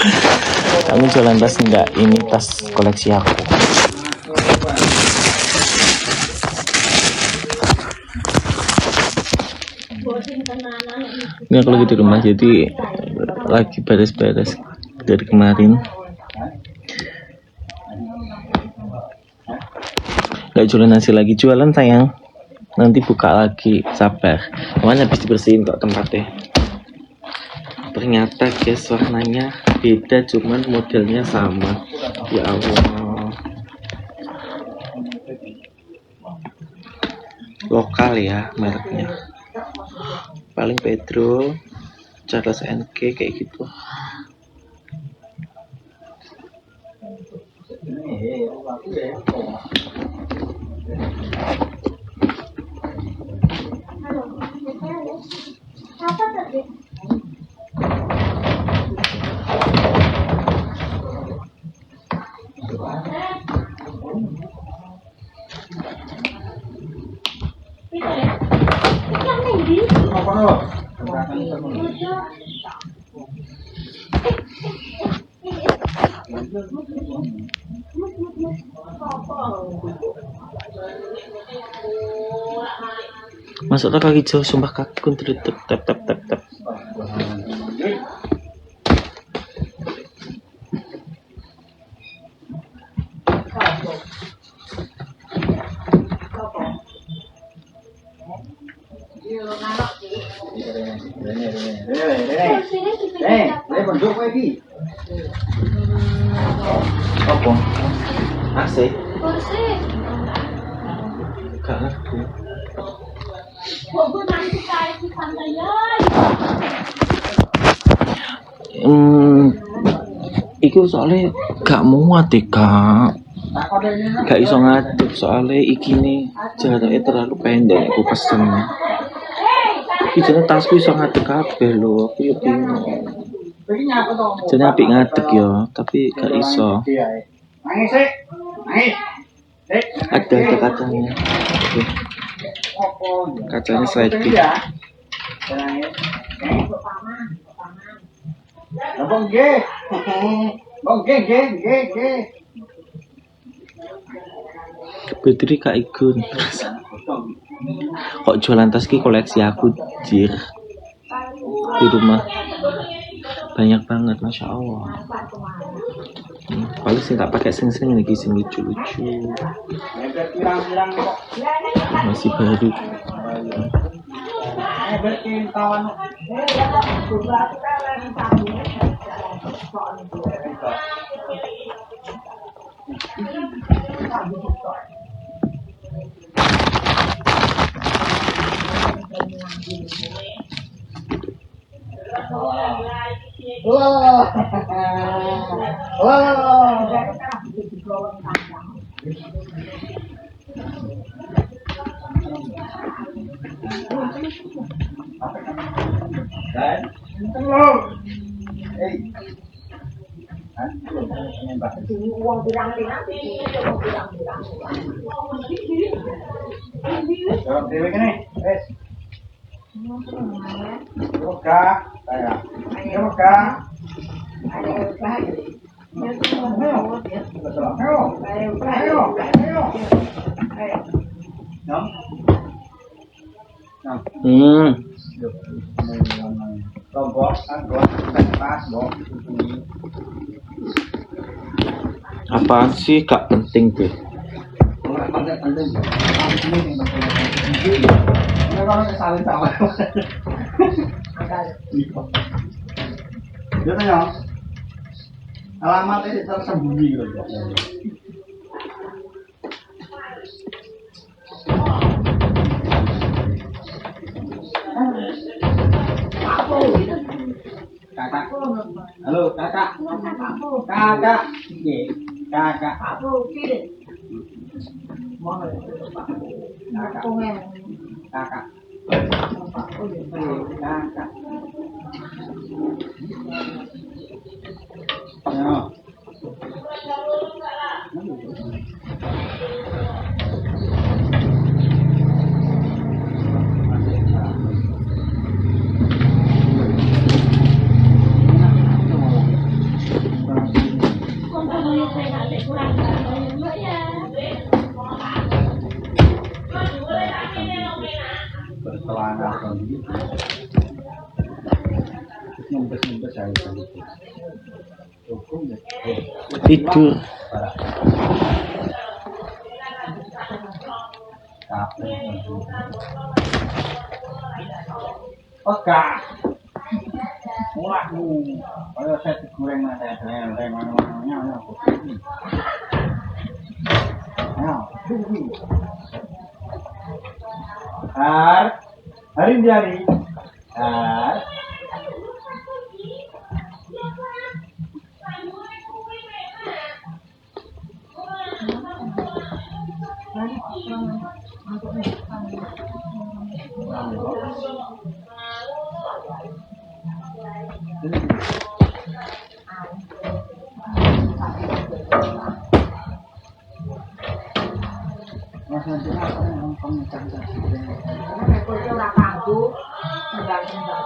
Kamu jualan tas enggak? Ini tas koleksi aku. Ini aku lagi di rumah, jadi lagi beres-beres dari kemarin. Gak jualan nasi lagi, jualan sayang. Nanti buka lagi, sabar. Kemarin habis dibersihin kok tempatnya. Ternyata guys, warnanya beda, cuman modelnya sama. Ya Allah. Lokal ya mereknya. Paling Pedro, Charles & Kay kayak gitu. Masuk kaki jauh, sumpah kaki kun tep. Apa? AC? Gak ngerti. Iku soalnya gak muat deh kak. Gak iso ngaduk soalnya iki nih jaraknya terlalu pendek. Aku pesennya. Iki tasku iso ngaduk kabeh lho. Aku yo bingung. Jadi apik ngadeg ya, tapi gak iso. Ada kacanya. Kacanya sliding. Betri Kak Igun. Kok jualan tas ki koleksi aku jir. Di rumah banyak banget, masya Allah. Paling sih tak pakai sing-sing lagi, sing lucu-lucu. Masih baru. Apaan sih gak penting deh. Alamat ini tersembunyi gitu. Kakak. Halo, kakak. Kakak. Kakak. Kakak. panas gitu. Ngempes-ngempes saya gitu. Cukup deh. Tidur. Capek. Oke. Waduh, kalau saya digoreng ada mana-mana. Hari ini hari. Mas nanti apa yang kamu cari? Karena saya kuliah orang tangguh, tinggal-tinggal.